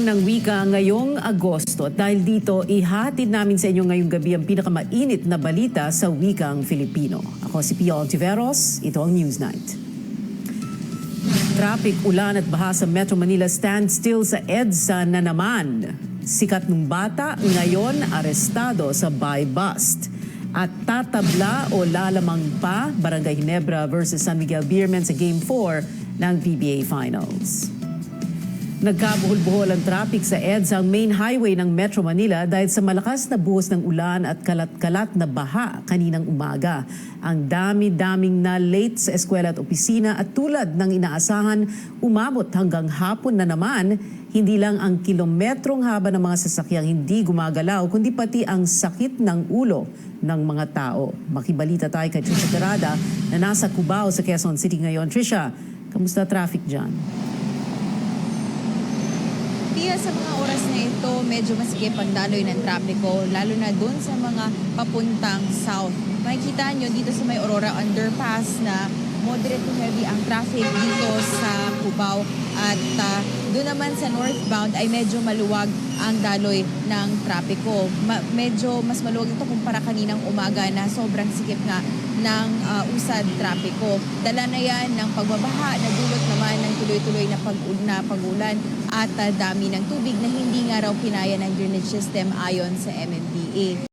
ng wika ngayong Agosto at dahil dito, ihatid namin sa inyo ngayong gabi ang pinakamainit na balita sa wikang Filipino. Ako si Pia Ontiveros, ito ang Newsnight. Traffic, ulan at baha sa Metro Manila standstill sa EDSA na naman. Sikat nung bata, ngayon arestado sa buy bust. At tatabla o lalamang pa Barangay Ginebra versus San Miguel Beermen sa Game 4 ng PBA Finals. Nagkabuhol-buhol ang traffic sa EDSA, ang main highway ng Metro Manila dahil sa malakas na buhos ng ulan at kalat-kalat na baha kaninang umaga. Ang dami-daming na late sa eskwela at opisina at tulad ng inaasahan, umabot hanggang hapon na naman. Hindi lang ang kilometrong haba ng mga sasakyang hindi gumagalaw, kundi pati ang sakit ng ulo ng mga tao. Makibalita tayo kay Trisha Terada na nasa Cubao sa Quezon City ngayon. Trisha, kamusta traffic dyan? Pia, sa mga oras na ito, medyo masikip ang daloy ng trapiko, lalo na doon sa mga papuntang south. Makikita nyo dito sa may Aurora Underpass na moderate to heavy ang traffic dito sa Cubao. At doon naman sa northbound ay medyo maluwag ang daloy ng trapiko. Medyo mas maluwag ito kumpara kaninang umaga na sobrang sikip nga ng usad trapiko. Dala na yan ng pagbabaha, nagdulot naman ng tuloy-tuloy na pag-ulan at dami ng tubig na hindi nga raw kinaya ng drainage system ayon sa MMDA.